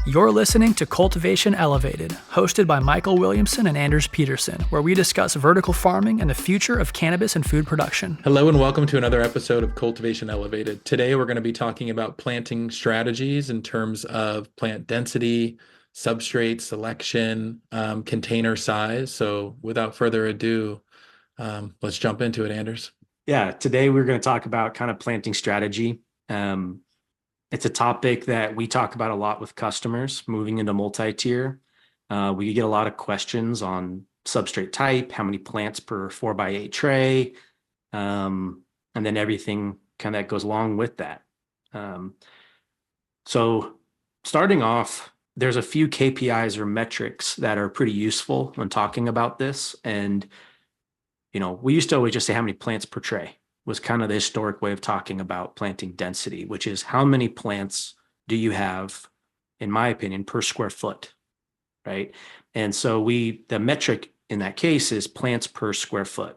You're listening to Cultivation Elevated, hosted by Michael Williamson and Anders Peterson, where we discuss vertical farming and the future of cannabis and food production. Hello and welcome to another episode of Cultivation Elevated. Today we're going to be talking about planting strategies in terms of plant density, substrate selection, container size. So without further ado, let's jump into it, Anders. Yeah, today we're going to talk about kind of planting strategy. It's a topic that we talk about a lot with customers moving into multi-tier. We get a lot of questions on substrate type, how many plants per 4x8 tray, and then everything kind of that goes along with that. So starting off, there's a few KPIs or metrics that are pretty useful when talking about this. And, we used to always just say how many plants per tray was kind of the historic way of talking about planting density, which is how many plants do you have, in my opinion, per square foot, right? And so the metric in that case is plants per square foot.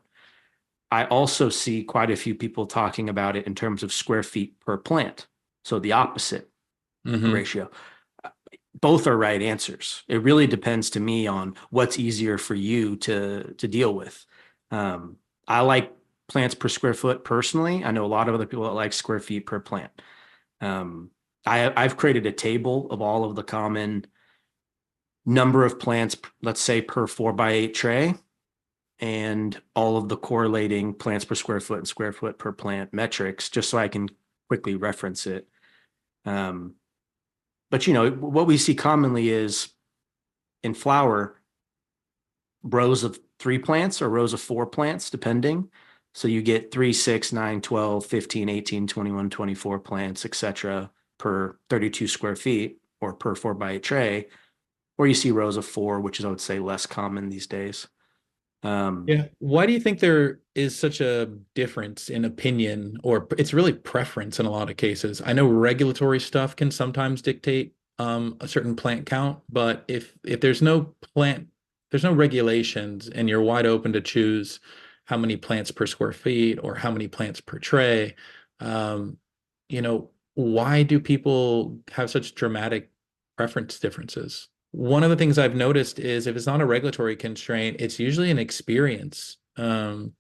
I also see quite a few people talking about it in terms of square feet per plant. So the opposite ratio. Both are right answers. It really depends to me on what's easier for you to deal with. I like plants per square foot personally. I know a lot of other people that like square feet per plant. I've created a table of all of the common number of plants, let's say per 4x8 tray, and all of the correlating plants per square foot and square foot per plant metrics, just so I can quickly reference it. But what we see commonly is in flower, rows of 3 plants or rows of 4 plants, depending. So you get 3, 6, 9, 12, 15, 18, 21, 24 plants, etc., per 32 square feet or per 4x8 tray, or you see rows of 4, which is, I would say, less common these days. Yeah. Why do you think there is such a difference in opinion, or it's really preference in a lot of cases? I know regulatory stuff can sometimes dictate a certain plant count, but if there's no regulations and you're wide open to choose how many plants per square feet or how many plants per tray, why do people have such dramatic preference differences? One of the things I've noticed is if it's not a regulatory constraint, it's usually an experience. The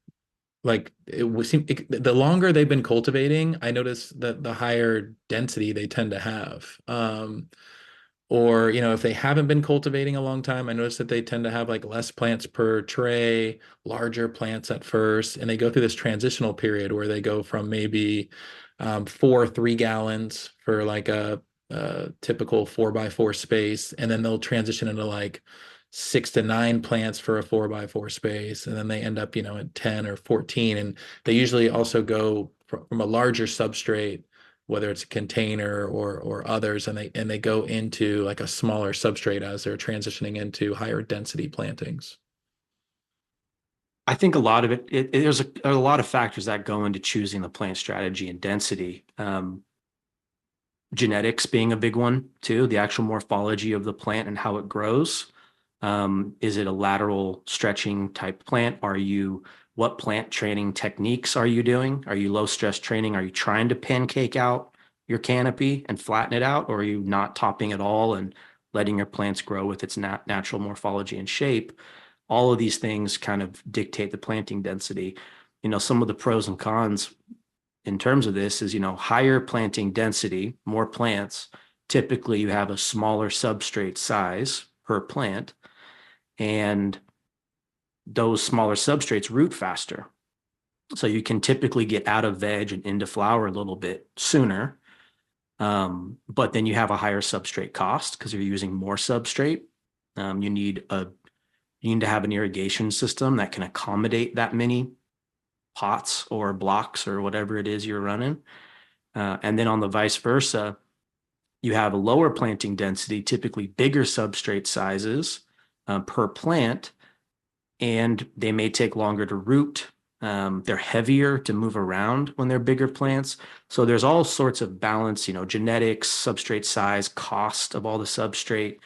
longer they've been cultivating, I notice that the higher density they tend to have. Or, if they haven't been cultivating a long time, I notice that they tend to have like less plants per tray, larger plants at first, and they go through this transitional period where they go from maybe 4 3-gallons for like a typical 4x4 space, and then they'll transition into like 6 to 9 plants for a 4x4 space, and then they end up, at 10 or 14, and they usually also go from a larger substrate, whether it's a container or others, and they go into like a smaller substrate as they're transitioning into higher density plantings. I think a lot of there's a lot of factors that go into choosing the plant strategy and density. Genetics being a big one too, the actual morphology of the plant and how it grows. Is it a lateral stretching type plant? What plant training techniques are you doing? Are you low stress training? Are you trying to pancake out your canopy and flatten it out? Or are you not topping at all and letting your plants grow with its natural morphology and shape? All of these things kind of dictate the planting density. Some of the pros and cons in terms of this is, higher planting density, more plants, typically you have a smaller substrate size per plant, and those smaller substrates root faster. So you can typically get out of veg and into flower a little bit sooner. But then you have a higher substrate cost because you're using more substrate. You need to have an irrigation system that can accommodate that many pots or blocks or whatever it is you're running. And then on the vice versa, you have a lower planting density, typically bigger substrate sizes per plant, and they may take longer to root. They're heavier to move around when they're bigger plants. So there's all sorts of balance, genetics, substrate size, cost of all the substrate.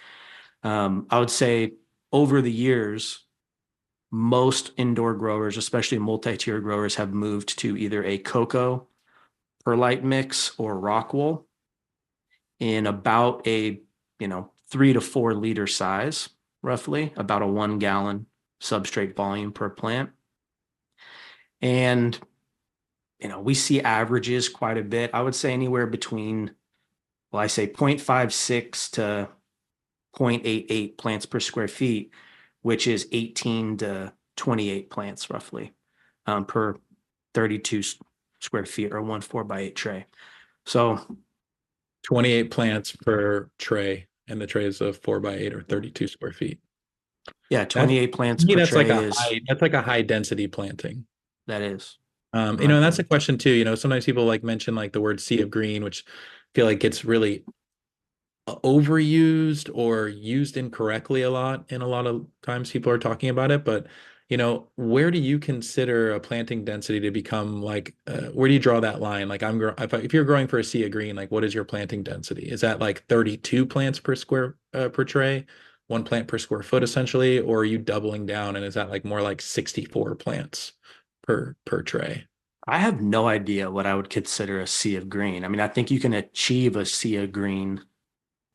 I would say over the years, most indoor growers, especially multi-tier growers, have moved to either a coco perlite mix or Rockwool in about a 3 to 4 liter size, roughly about a 1 gallon substrate volume per plant. And, we see averages quite a bit. I would say anywhere between, well, I say 0.56 to 0.88 plants per square feet, which is 18 to 28 plants roughly per 32 square feet or 1 4x8 tray. So 28 plants per tray, and the tray is a 4x8 or 32 square feet. yeah, 28 plants To me, per that's like tray that's like a high density planting. that is. And that's a question too. Sometimes people like mention like the word sea of green, which I feel like gets really overused or used incorrectly a lot. And a lot of times people are talking about it, but where do you consider a planting density to become like, where do you draw that line? Like if you're growing for a sea of green, like what is your planting density? Is that like 32 plants per square, per tray, 1 plant per square foot essentially? Or are you doubling down? And is that like more like 64 plants per tray? I have no idea what I would consider a sea of green. I mean, I think you can achieve a sea of green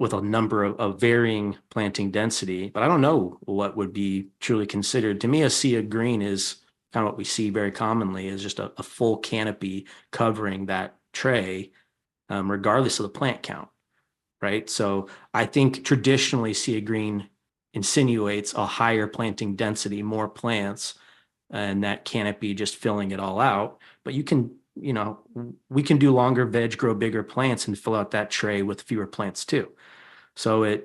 with a number of varying planting density, but I don't know what would be truly considered. To me, a sea of green is kind of what we see very commonly is just a full canopy covering that tray, regardless of the plant count, right? So I think traditionally sea of green insinuates a higher planting density, more plants, and that canopy just filling it all out. But we can do longer veg, grow bigger plants and fill out that tray with fewer plants too. So I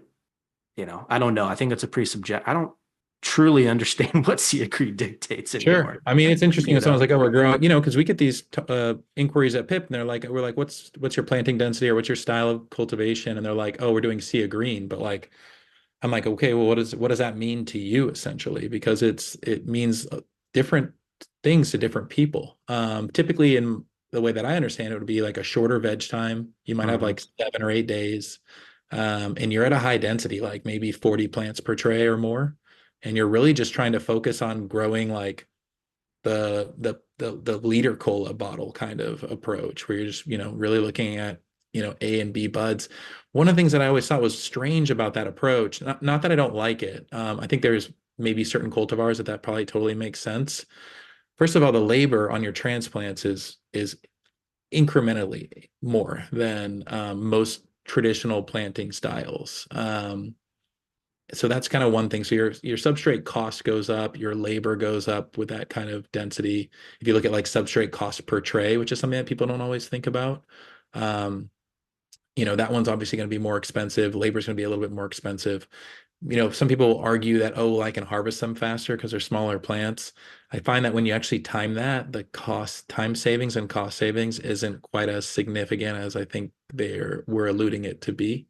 don't know. I think it's a pretty subjective. I don't truly understand what sea of green dictates anymore. Sure. I mean, it's interesting when someone's like, "Oh, we're growing," because we get these inquiries at PIP, and we're like, "What's your planting density or what's your style of cultivation?" And they're like, "Oh, we're doing sea of green," but like, I'm like, okay, well, what does that mean to you essentially? Because it means different things to different people. Typically, in the way that I understand it, would be like a shorter veg time. You might have like 7 or 8 days, and you're at a high density, like maybe 40 plants per tray or more, and you're really just trying to focus on growing like the liter cola bottle kind of approach, where you're just really looking at A and B buds. One of the things that I always thought was strange about that approach, not that I don't like it. I think there's maybe certain cultivars that probably totally makes sense. First of all, the labor on your transplants is incrementally more than most traditional planting styles. So that's kind of one thing. So your substrate cost goes up, your labor goes up with that kind of density. If you look at like substrate cost per tray, which is something that people don't always think about, that one's obviously going to be more expensive. Labor is going to be a little bit more expensive. Some people argue that, oh, well, I can harvest them faster because they're smaller plants. I find that when you actually time that, the time savings and cost savings isn't quite as significant as I think we're alluding it to be.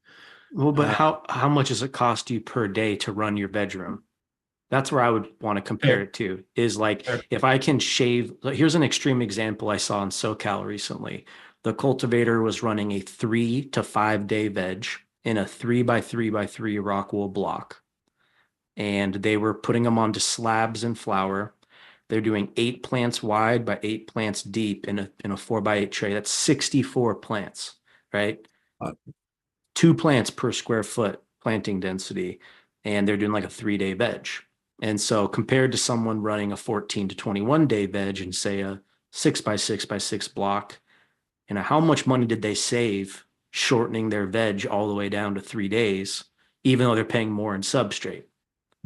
Well, but how much does it cost you per day to run your bedroom? That's where I would want to compare it to, is like if I can shave. Here's an extreme example I saw in SoCal recently. The cultivator was running a 3 to 5 day veg in a 3x3x3 Rockwool block. And they were putting them onto slabs and flour. They're doing 8 plants wide by 8 plants deep in a 4x8 tray. That's 64 plants, right? 2 plants per square foot planting density, and they're doing like a 3-day veg. And so compared to someone running a 14 to 21 day veg and say a 6x6x6 block, how much money did they save shortening their veg all the way down to 3 days, even though they're paying more in substrate?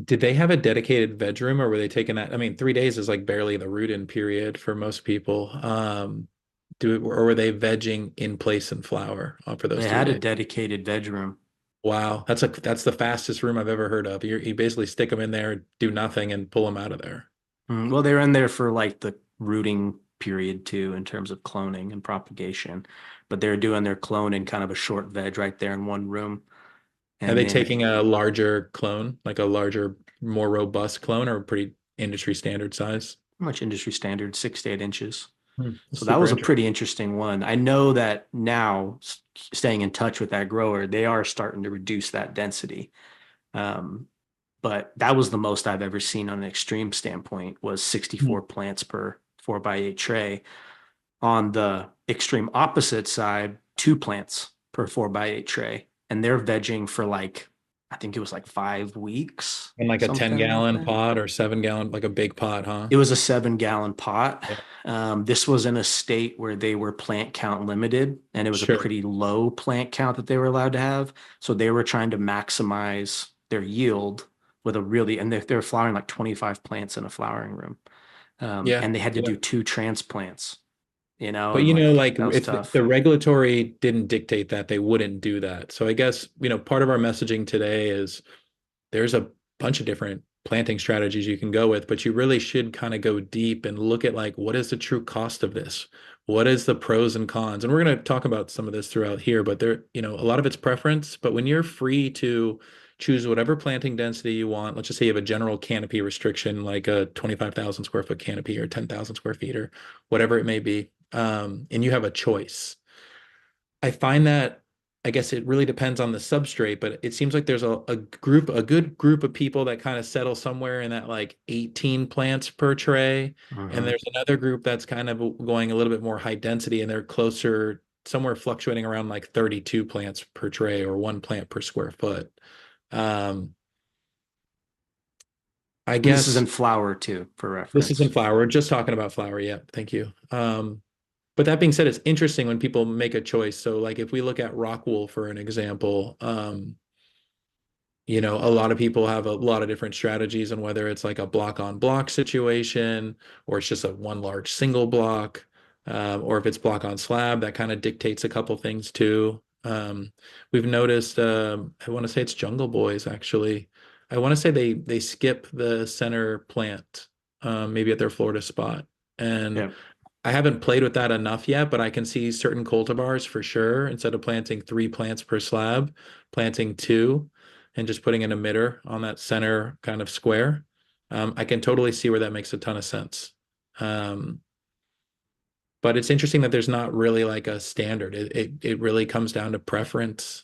Did they have a dedicated veg room, or were they taking that? I mean, 3 days is like barely the root-in period for most people. Or were they vegging in place in flour for those They 3 had a days? dedicated veg room. Wow, that's the fastest room I've ever heard of. You basically stick them in there, do nothing, and pull them out of there. Well, they were in there for like the rooting period too, in terms of cloning and propagation, but they're doing their clone in kind of a short veg right there in one room. Are And they then taking a larger clone, like a larger, more robust clone, or a pretty industry standard size? much industry standard, 6 to 8 inches. So that Super was a interesting. pretty interesting one. I know that now, staying in touch with that grower, they are starting to reduce that density. But that was the most I've ever seen on an extreme standpoint, was 64 plants per 4x8 tray. On the extreme opposite side, 2 plants per 4x8 tray. and they're vegging for like, I think it was like 5 weeks, In like a 10 something like gallon that. pot or 7 gallon, like a big pot, huh? It was a 7 gallon pot. Yeah. This was in a state where they were plant count limited, and it was a Sure. pretty low plant count that they were allowed to have. So they were trying to maximize their yield with a really, and they're flowering like 25 plants in a flowering room. Yeah. And they had to Yeah. do 2 transplants, But and like like that was if tough. the regulatory didn't dictate that, they wouldn't do that. So I guess, part of our messaging today is there's a bunch of different planting strategies you can go with, but you really should kind of go deep and look at like, what is the true cost of this? What is the pros and cons? And we're going to talk about some of this throughout here, but a lot of it's preference. But when you're free to choose whatever planting density you want, let's just say you have a general canopy restriction, like a 25,000 square foot canopy or 10,000 square feet or whatever it may be, and you have a choice. I find that I guess it really depends on the substrate, but it seems like there's a good group of people that kind of settle somewhere in that like 18 plants per tray. And Mhm. there's another group that's kind of going a little bit more high density and they're closer, somewhere fluctuating around like 32 plants per tray or 1 plant per square foot. Um, I And this is guess in flower too, for this is in reference. flower. We're just talking about flower. Yeah, thank you. But that being said, it's interesting when people make a choice. So like if we look at Rockwool for an example, a lot of people have a lot of different strategies on whether it's like a block on block situation or it's just a one large single block, or if it's block on slab, that kind of dictates a couple things too. We've noticed, I want to say it's Jungle Boys actually. I want to say they skip the center plant, maybe at their Florida spot. And Yeah. I haven't played with that enough yet, but I can see certain cultivars for sure. Instead of planting 3 plants per slab, planting two and just putting an emitter on that center kind of square. I can totally see where that makes a ton of sense. Um, but it's interesting that there's not really like a standard. It really comes down to preference.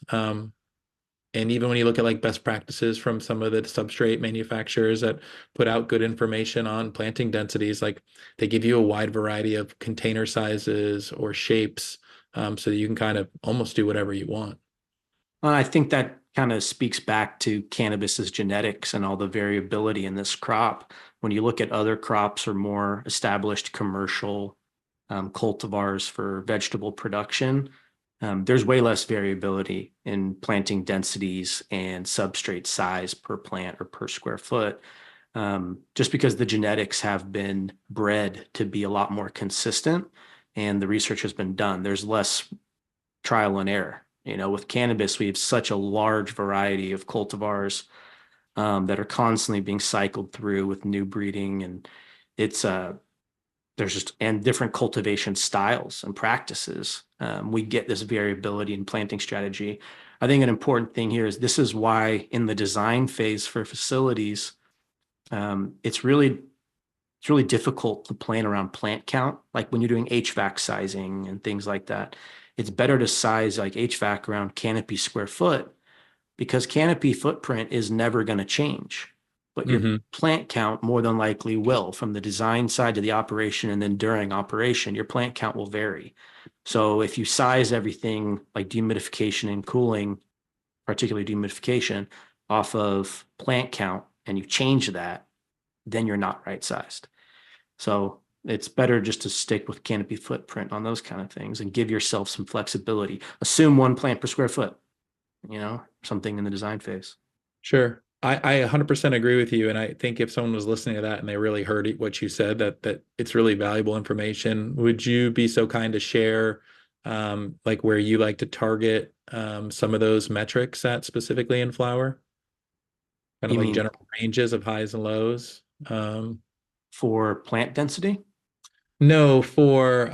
And even when you look at like best practices from some of the substrate manufacturers that put out good information on planting densities, like they give you a wide variety of container sizes or shapes, so that you can kind of almost do whatever you want. I think that kind of speaks back to cannabis's genetics and all the variability in this crop. When you look at other crops or more established commercial cultivars for vegetable production, there's way less variability in planting densities and substrate size per plant or per square foot, just because the genetics have been bred to be a lot more consistent and the research has been done. There's less trial and error. With cannabis, we have such a large variety of cultivars that are constantly being cycled through with new breeding, and it's there's just and different cultivation styles and practices. We get this variability in planting strategy. I think an important thing here is this is why in the design phase for facilities, it's really difficult to plan around plant count. Like when you're doing HVAC sizing and things like that, it's better to size like HVAC around canopy square foot because canopy footprint is never going to change. But your Hmm. plant count more than likely will from the design side to the operation. And then during operation, your plant count will vary. So if you size everything like dehumidification and cooling, particularly dehumidification, off of plant count and you change that, then you're not right sized. So it's better just to stick with canopy footprint on those kind of things and give yourself some flexibility. Assume 1 plant per square foot, something in the design phase. Sure. I 100% agree with you. And I think if someone was listening to that and they really heard what you said, that it's really valuable information, would you be so kind to share like where you like to target some of those metrics at specifically in flower? Kind of You like mean general ranges of highs and lows. for plant density? No, for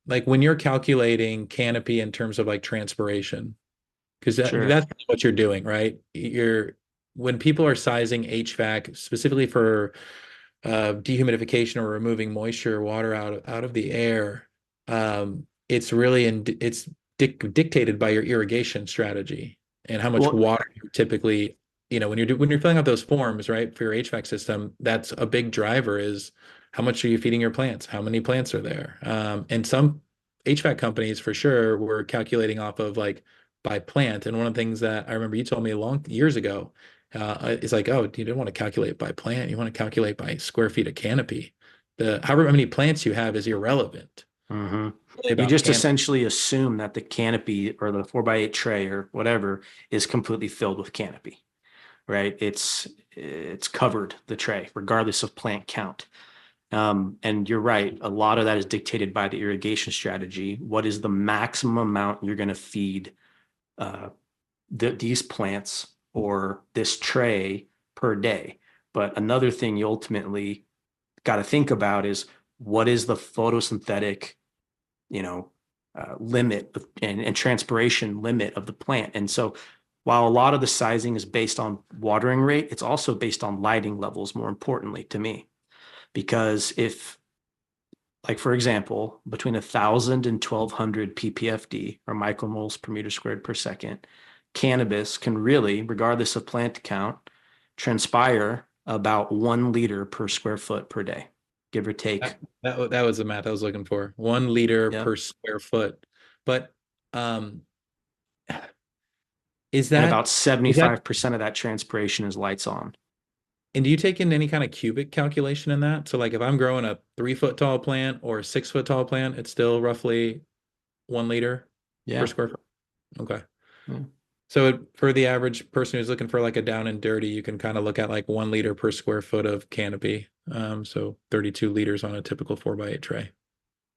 like when you're calculating canopy in terms of like transpiration, because Sure. that's what you're doing, right? When people are sizing HVAC specifically for dehumidification or removing moisture or water out of the air, it's really dictated by your irrigation strategy and how much Well, water you typically, when you're filling out those forms, right, for your HVAC system, that's a big driver is how much are you feeding your plants? How many plants are there? And some HVAC companies for sure were calculating off of like by plant. And one of the things that I remember you told me years ago is like, oh, you don't want to calculate by plant. You want to calculate by square feet of canopy. The however many plants you have is irrelevant. Mhm. Really You about just canopy. essentially assume that the canopy or the 4x8 tray or whatever is completely filled with canopy, right? It's covered the tray regardless of plant count. And you're right, a lot of that is dictated by the irrigation strategy. What is the maximum amount you're going to feed uh, these plants or this tray per day? But another thing you ultimately got to think about is what is the photosynthetic, you know, limit and transpiration limit of the plant. And so while a lot of the sizing is based on watering rate, it's also based on lighting levels, more importantly to me. Because if, like, for example, between 1,000 and 1,200 ppfd or micromoles per meter squared per second, cannabis can really, regardless of plant count, transpire about 1 liter per square foot per day, give or take. That was the math I was looking for. 1 liter Yeah. per square foot. But um, is And that about is that 75% of that transpiration is lights on. and do you take in any kind of cubic calculation in that? So like if I'm growing a 3 foot tall plant or a 6 foot tall plant, it's still roughly 1 liter per Yeah. square foot. Okay. Yeah. So for the average person who's looking for like a down and dirty, you can kind of look at like 1 liter per square foot of canopy. So 32 liters on a typical 4x8 tray.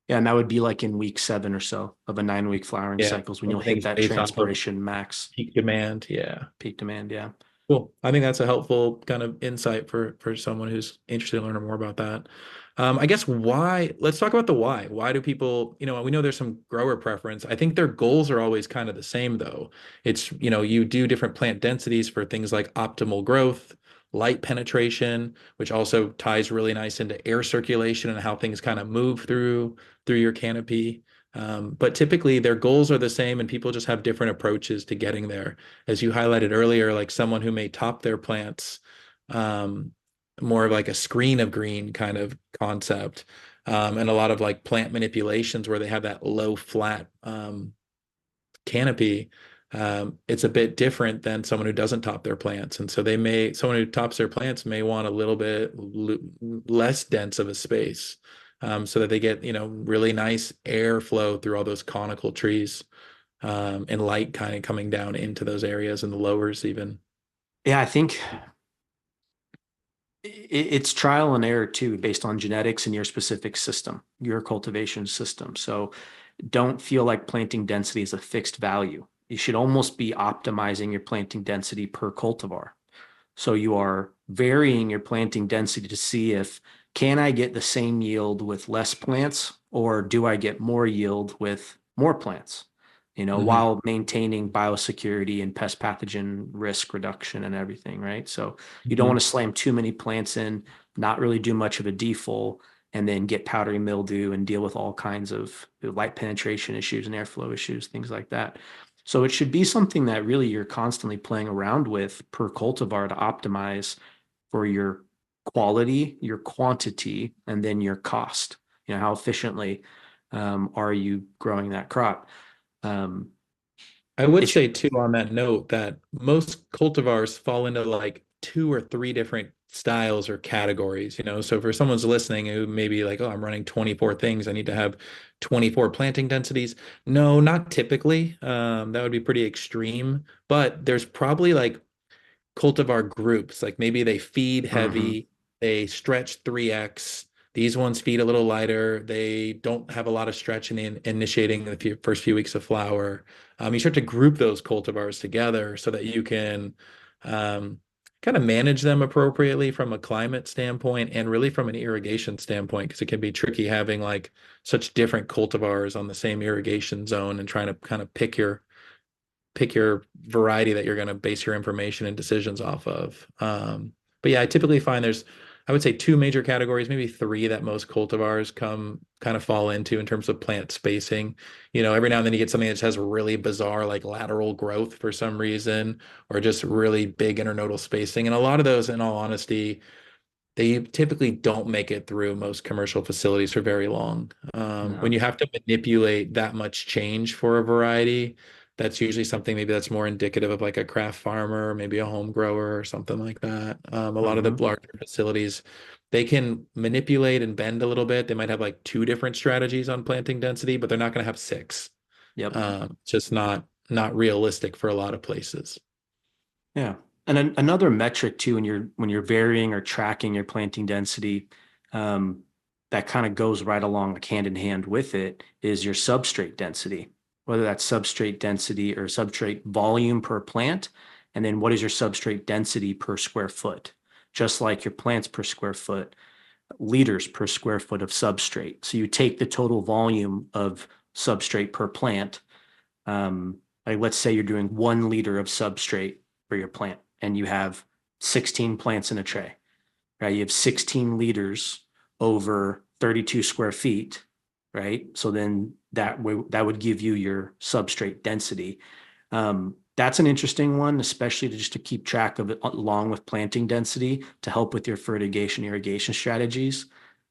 Yeah, and that would be like in week 7 or so of a 9-week flowering Yeah. cycles when When you'll hit things that based off of transpiration max peak demand. Yeah. peak demand. Yeah. Cool. I think that's a helpful kind of insight for someone who's interested in learning more about that. I guess why, let's talk about the why. Why do people, we know there's some grower preference. I think their goals are always kind of the same though. It's, you do different plant densities for things like optimal growth, light penetration, which also ties really nice into air circulation and how things kind of move through your canopy. But typically their goals are the same and people just have different approaches to getting there. As you highlighted earlier, like someone who may top their plants, um, more of like a screen of green kind of concept, and a lot of like plant manipulations where they have that low flat canopy. It's a bit different than someone who doesn't top their plants. And so someone who tops their plants may want a little bit less dense of a space, so that they get, really nice airflow through all those conical trees, and light kind of coming down into those areas and the lowers even. Yeah, I think it's trial and error too, based on genetics and your specific system, your cultivation system. So don't feel like planting density is a fixed value. You should almost be optimizing your planting density per cultivar. So you are varying your planting density to see if can I get the same yield with less plants or do I get more yield with more plants? Mhm. While maintaining biosecurity and pest pathogen risk reduction and everything, right? So you don't want Mhm. to slam too many plants in, not really do much of a defol, and then get powdery mildew and deal with all kinds of light penetration issues and airflow issues, things like that. So it should be something that really you're constantly playing around with per cultivar to optimize for your quality, your quantity, and then your cost. How efficiently are you growing that crop? Um, I would it's say too on that note that most cultivars fall into like two or three different styles or categories. So for someone's listening who may be like, oh, I'm running 24 things, I need to have 24 planting densities. No, not typically. That would be pretty extreme, but there's probably like cultivar groups. Like maybe they feed mhm. heavy, they stretch 3x. These ones feed a little lighter. They don't have a lot of stretch in initiating the first few weeks of flower. You start to group those cultivars together so that you can kind of manage them appropriately from a climate standpoint and really from an irrigation standpoint, because it can be tricky having like such different cultivars on the same irrigation zone and trying to kind of pick your variety that you're going to base your information and decisions off of. But yeah, I typically find I would say two major categories, maybe three that most cultivars kind of fall into in terms of plant spacing. Every now and then you get something that just has really bizarre like lateral growth for some reason, or just really big internodal spacing. And a lot of those, in all honesty, they typically don't make it through most commercial facilities for very long. When No. you have to manipulate that much change for a variety, that's usually something maybe that's more indicative of like a craft farmer, maybe a home grower or something like that. A lot of the larger facilities, they can manipulate and bend a little bit. They might have like 2 different strategies on planting density, but they're not going to have 6. Yep. Just not realistic for a lot of places. Yeah. And another metric too, when you're varying or tracking your planting density, that kind of goes right along like hand in hand with it is your substrate density, whether that's substrate density or substrate volume per plant. And then what is your substrate density per square foot? Just like your plants per square foot, liters per square foot of substrate. So you take the total volume of substrate per plant. Like let's say you're doing 1 liter of substrate for your plant and you have 16 plants in a tray, right? You have 16 liters over 32 square feet, right? So then that would give you your substrate density. That's an interesting one, especially just to keep track of it along with planting density to help with your fertigation irrigation strategies.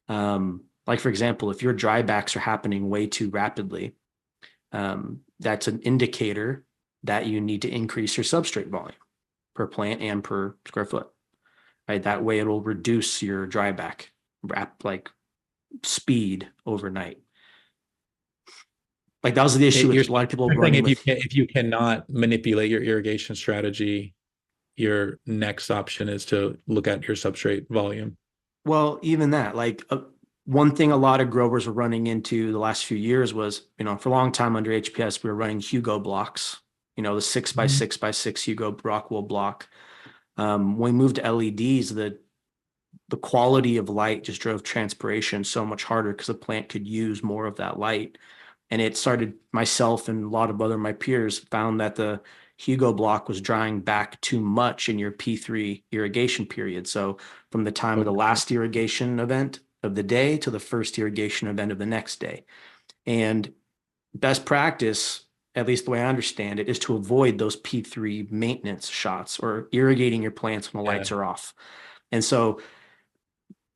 Like for example, if your drybacks are happening way too rapidly, that's an indicator that you need to increase your substrate volume per plant and per square foot, right? That way it'll reduce your dryback like speed overnight. Like that was the issue with a lot of people running with. If you cannot manipulate your irrigation strategy, your next option is to look at your substrate volume. Well, even that, like one thing a lot of growers were running into the last few years was, for a long time under HPS, we were running Hugo blocks, the 6x6x6 Hugo Rockwool block. When we moved to LEDs, the quality of light just drove transpiration so much harder because the plant could use more of that light. And it started, myself and a lot of my peers found that the Hugo block was drying back too much in your P3 irrigation period. So from the time of the last irrigation event of the day to the first irrigation event of the next day. And best practice, at least the way I understand it, is to avoid those P3 maintenance shots or irrigating your plants when the lights are off. And so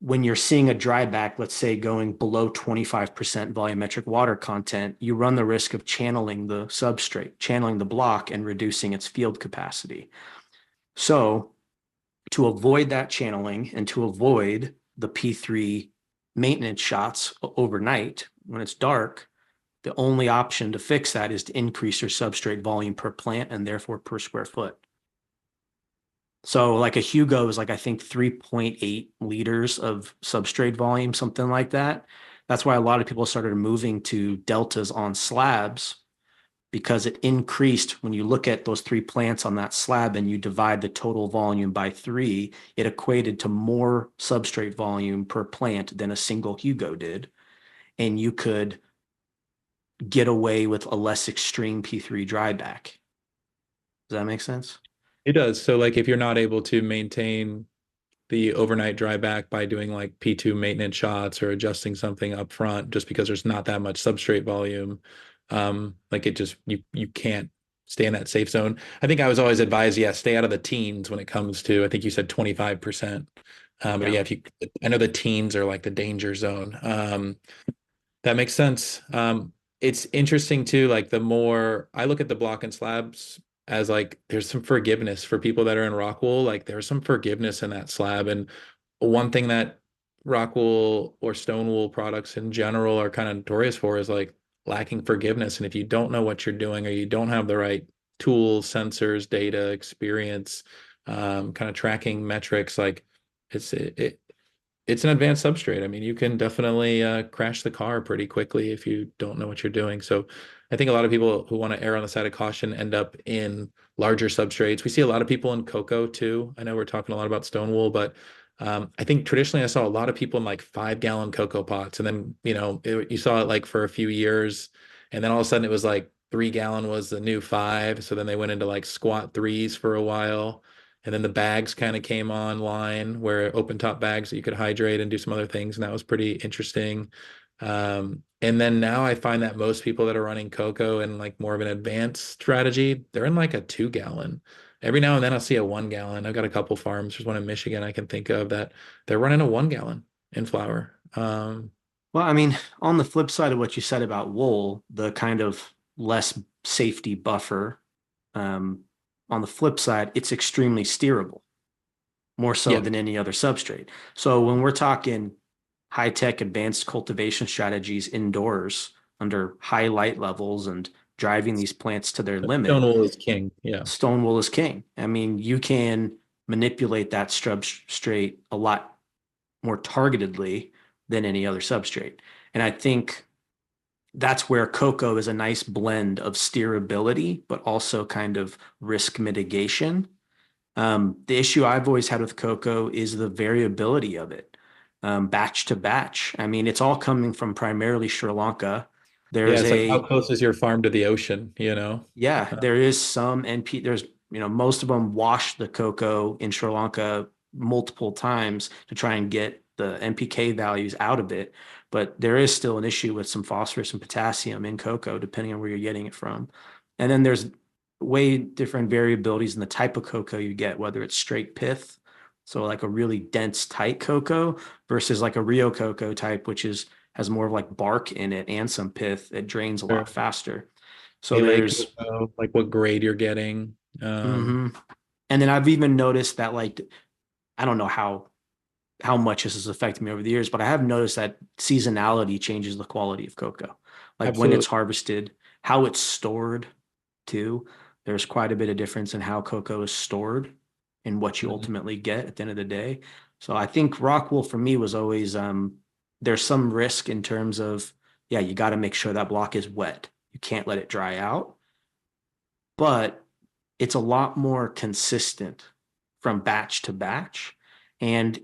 when you're seeing a dryback, let's say going below 25% volumetric water content, you run the risk of channeling the substrate, channeling the block and reducing its field capacity. So to avoid that channeling and to avoid the P3 maintenance shots overnight when it's dark, the only option to fix that is to increase your substrate volume per plant and therefore per square foot. So like a Hugo is like, I think 3.8 liters of substrate volume, something like that. That's why a lot of people started moving to deltas on slabs because it increased when you look at those 3 plants on that slab and you divide the total volume by 3, it equated to more substrate volume per plant than a single Hugo did. And you could get away with a less extreme P3 dryback. Does that make sense? It does. So like if you're not able to maintain the overnight dryback by doing like P2 maintenance shots or adjusting something up front just because there's not that much substrate volume, like it just you can't stay in that safe zone. I think I was always advised, stay out of the teens when it comes to, I think you said 25%. But yeah, I know the teens are like the danger zone. That makes sense. It's interesting too, like the more I look at the block and slabs as like there's some forgiveness for people that are in Rockwool, like there's some forgiveness in that slab. And one thing that Rockwool or Stonewool products in general are kind of notorious for is like lacking forgiveness. And if you don't know what you're doing or you don't have the right tools, sensors, data, experience, kind of tracking metrics, like it's an advanced substrate. I mean, you can definitely crash the car pretty quickly if you don't know what you're doing. So I think a lot of people who want to err on the side of caution end up in larger substrates. We see a lot of people in coco too. I know we're talking a lot about Stonewool, but I think traditionally I saw a lot of people in like 5-gallon coco pots. And then, you saw it like for a few years. And then all of a sudden it was like 3-gallon was the new 5. So then they went into like squat 3s for a while. And then the bags kind of came online where open top bags that you could hydrate and do some other things. And that was pretty interesting. And then now I find that most people that are running coco and like more of an advanced strategy, they're in like a 2-gallon. Every now and then I'll see a 1-gallon. I've got a couple farms. There's one in Michigan I can think of that they're running a 1-gallon in flower. Well, I mean, on the flip side of what you said about wool, the kind of less safety buffer. On the flip side, it's extremely steerable, more so Yeah. than any other substrate. So when we're talking high-tech advanced cultivation strategies indoors under high light levels and driving these plants to their limit, Stone wool is king. Yeah. stone wool is king. I mean, you can manipulate that substrate a lot more targetedly than any other substrate. And I think that's where coco is a nice blend of steerability, but also kind of risk mitigation. The issue I've always had with coco is the variability of it, batch to batch. I mean, it's all coming from primarily Sri Lanka. Yeah. There's It's like, how a close is your farm to the ocean, you know? Yeah, there is some NP. There's, most of them wash the cocoa in Sri Lanka multiple times to try and get the NPK values out of it. But there is still an issue with some phosphorus and potassium in cocoa, depending on where you're getting it from. And then there's way different variabilities in the type of cocoa you get, whether it's straight pith, so like a really dense, tight cocoa, versus like a Rio cocoa type, which has more of like bark in it and some pith. It drains a lot Sure. faster. So Melee there's cocoa, like what grade you're getting. hmm And then I've even noticed that, like, I don't know how much this has affected me over the years, but I have noticed that seasonality changes the quality of cocoa. Like when it's Absolutely. harvested, how it's stored too. There's quite a bit of difference in how cocoa is stored and what you Mhm. ultimately get at the end of the day. So I think Rockwool for me was always there's some risk in terms of, yeah, you got to make sure that block is wet. You can't let it dry out, but it's a lot more consistent from batch to batch, and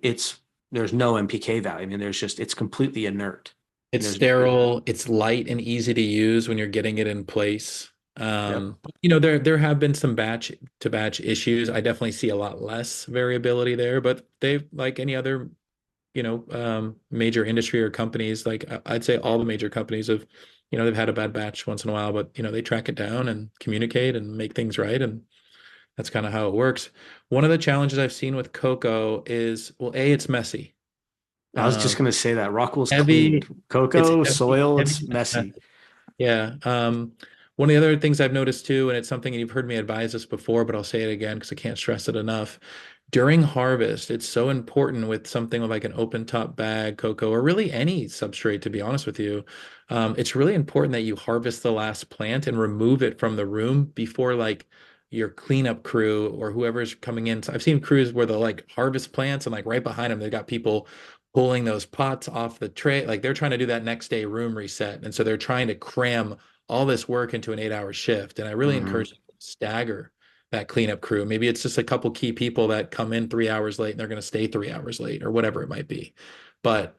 there's no NPK value. I mean, it's completely inert, and It's there's sterile, it's light and easy to use when you're getting it in place. yep. There have been some batch to batch issues. I definitely see a lot less variability there, but they, like any other, major industry or companies, like I'd say all the major companies have, they've had a bad batch once in a while, but they track it down and communicate and make things right. And that's kind of how it works. One of the challenges I've seen with cocoa is, well, A, it's messy. I was just Um, gonna say that Rockwool's clean. heavy, it's Cocoa, heavy, soil, heavy it's and messy. messy. Yeah. One of the other things I've noticed too, and it's something you've heard me advise this before, but I'll say it again because I can't stress it enough. During harvest, it's so important with something like an open top bag, cocoa, or really any substrate, to be honest with you. It's really important that you harvest the last plant and remove it from the room before like your cleanup crew or whoever's coming in. So I've seen crews where they'll like harvest plants and like right behind them, they've got people pulling those pots off the tray. Like they're trying to do that next day room reset. And so they're trying to cram all this work into an 8 hour shift. And I really Hmm. encourage them to stagger that cleanup crew. Maybe it's just a couple key people that come in 3 hours late and they're going to stay 3 hours late or whatever it might be. But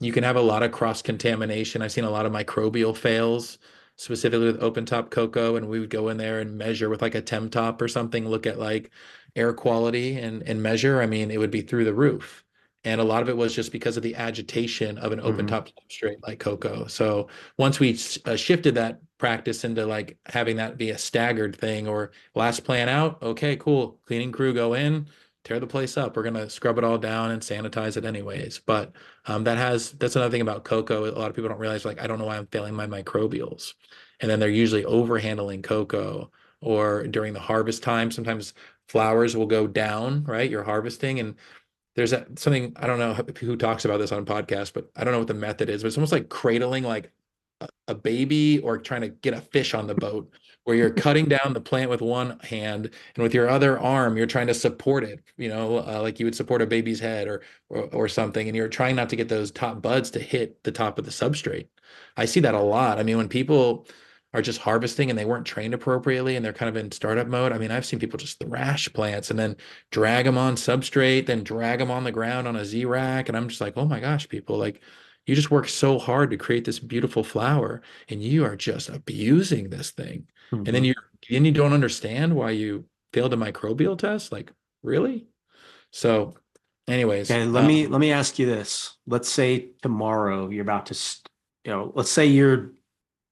you can have a lot of cross contamination. I've seen a lot of microbial fails, specifically with open top cocoa. And we would go in there and measure with like a temp top or something, look at like air quality and measure. I mean, it would be through the roof. And a lot of it was just because of the agitation of an open Hmm. top substrate like cocoa. So once we shifted that practice into like having that be a staggered thing or last plan out, okay, cool. Cleaning crew go in, tear the place up. We're gonna scrub it all down and sanitize it anyways. But that's another thing about cocoa. A lot of people don't realize, like, I don't know why I'm failing my microbials. And then they're usually over handling cocoa or during the harvest time. Sometimes flowers will go down, right? You're harvesting and there's something, I don't know who talks about this on podcast, but I don't know what the method is, but it's almost like cradling like a baby or trying to get a fish on the boat where you're cutting down the plant with one hand and with your other arm you're trying to support it, like you would support a baby's head or something, and you're trying not to get those top buds to hit the top of the substrate. I see that a lot. I mean, when people are just harvesting and they weren't trained appropriately and they're kind of in startup mode, I mean, I've seen people just thrash plants and then drag them on substrate, then drag them on the ground on a Z rack. And I'm just like, oh my gosh, people, like you just work so hard to create this beautiful flower and you are just abusing this thing. And Hmm. then you don't understand why you failed a microbial test. Like, really? So anyways, Okay, let me ask you this. Let's say tomorrow you're about to, let's say you're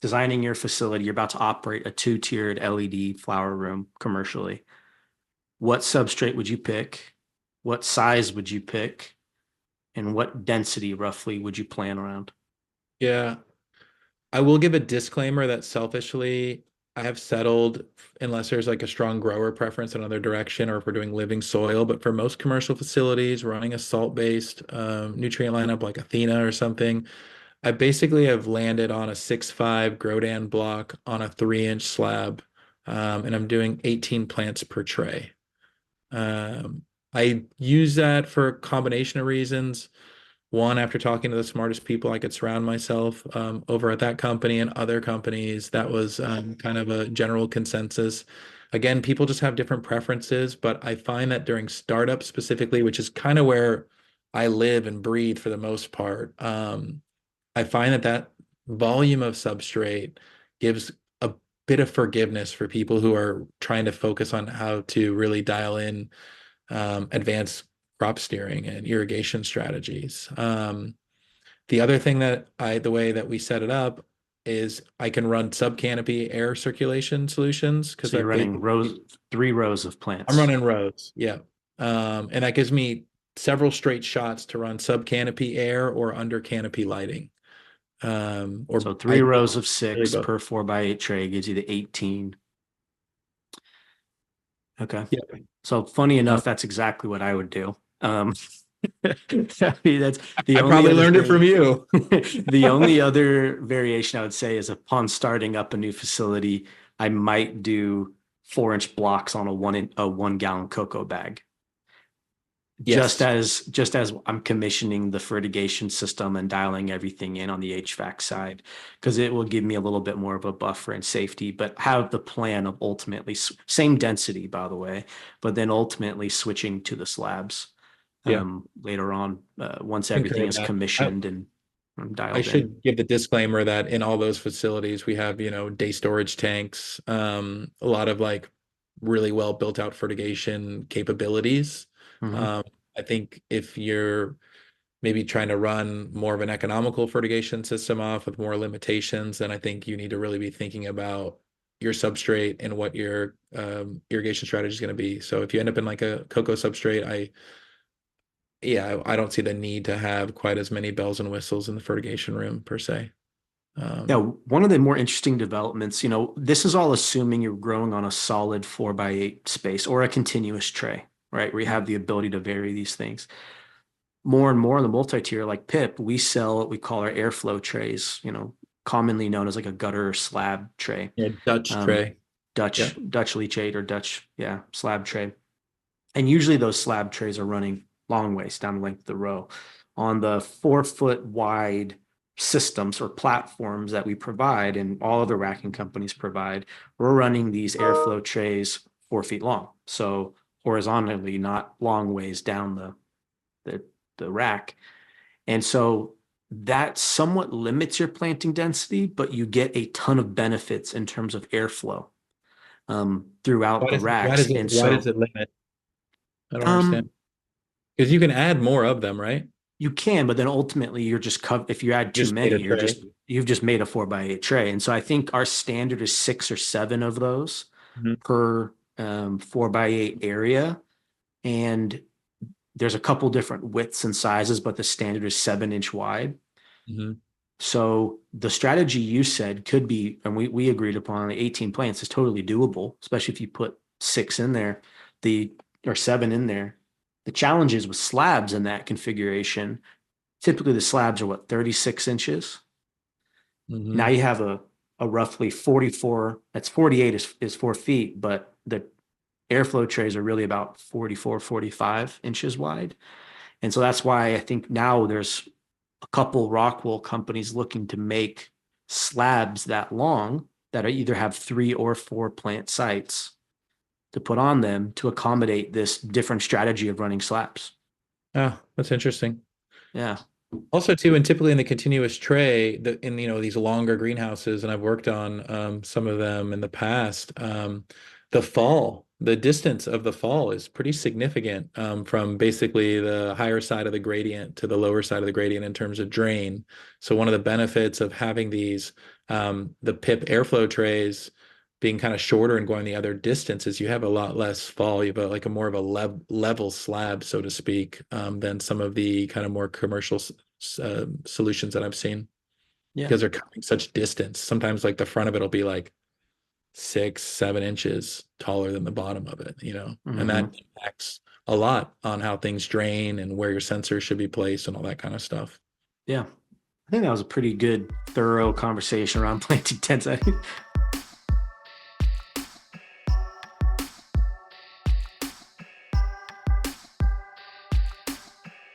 designing your facility, you're about to operate a two-tiered LED flower room commercially. What substrate would you pick? What size would you pick? And what density roughly would you plan around? yeah, I will give a disclaimer that selfishly, I have settled unless there's like a strong grower preference in another direction, or if we're doing living soil. But for most commercial facilities running a salt-based nutrient lineup like Athena or something, I basically have landed on a 6'5" Grodan block on a 3-inch slab, and I'm doing 18 plants per tray. I use that for a combination of reasons. One, after talking to the smartest people I could surround myself over at that company and other companies, that was kind of a general consensus. Again, people just have different preferences, but I find that during startup specifically, which is kind of where I live and breathe for the most part, I find that that volume of substrate gives a bit of forgiveness for people who are trying to focus on how to really dial in advanced crop steering and irrigation strategies. The other thing that the way that we set it up is I can run sub-canopy air circulation solutions because So you're running three rows of plants. I'm running rows, yeah. And that gives me several straight shots to run sub-canopy air or under canopy lighting. So three rows of 6 per 4x8 tray gives you the 18. Okay. Yeah. So funny enough, that's exactly what I would do. I mean, that's the I only probably other learned it from you. The only other variation I would say is upon starting up a new facility, I might do 4-inch blocks on a 1-gallon coco bag. Yes. Just as I'm commissioning the fertigation system and dialing everything in on the HVAC side, because it will give me a little bit more of a buffer and safety, but have the plan of ultimately same density, by the way, but then ultimately switching to the slabs later on once everything is commissioned and dialed in. I should give the disclaimer that in all those facilities we have, day storage tanks, a lot of like really well built out fertigation capabilities. I think if you're maybe trying to run more of an economical fertigation system off with more limitations, then I think you need to really be thinking about your substrate and what your irrigation strategy is going to be. So if you end up in like a coco substrate, I don't see the need to have quite as many bells and whistles in the fertigation room per se. One of the more interesting developments, this is all assuming you're growing on a solid 4x8 space or a continuous tray, right? Where you have the ability to vary these things. More and more in the multi-tier, like PIP, we sell what we call our airflow trays, commonly known as like a gutter slab tray. Yeah, Dutch tray. Dutch leachate or Dutch, slab tray. And usually those slab trays are running long ways down the length of the row. On the 4-foot wide systems or platforms that we provide and all other racking companies provide, we're running these airflow trays 4 feet long. So horizontally, not long ways down the rack. And so that somewhat limits your planting density, but you get a ton of benefits in terms of airflow throughout the racks. Why does it limit? I don't understand. Because you can add more of them, right? You can, but then ultimately you're just if you add too many, you've just made a 4x8 tray. And so I think our standard is 6 or 7 of those per 4x8 area. And there's a couple different widths and sizes, but the standard is 7-inch wide. So the strategy you said could be, and we agreed upon, the 18 plants is totally doable, especially if you put 6 in there, or 7 in there. The challenge is with slabs in that configuration. Typically the slabs are 36 inches. Now you have a roughly 44, that's 48 is 4 feet, but the airflow trays are really about 44, 45 inches wide. And so that's why I think now there's a couple Rockwool companies looking to make slabs that long that either have 3 or 4 plant sites to put on them to accommodate this different strategy of running slabs. Oh, that's interesting. Yeah. Also, too, and typically in the continuous tray, in these longer greenhouses, and I've worked on some of them in the past, the distance of the fall is pretty significant from basically the higher side of the gradient to the lower side of the gradient in terms of drain. So one of the benefits of having these, the PIP airflow trays being kind of shorter and going the other distance is you have a lot less fall. You have a more of a level slab, so to speak, than some of the kind of more commercial solutions that I've seen. Yeah. because they're covering such distance. Sometimes like the front of it will be like 6-7 inches taller than the bottom of it, and that impacts a lot on how things drain and where your sensors should be placed and all that kind of stuff. Yeah. I think that was a pretty good, thorough conversation around planting tents. I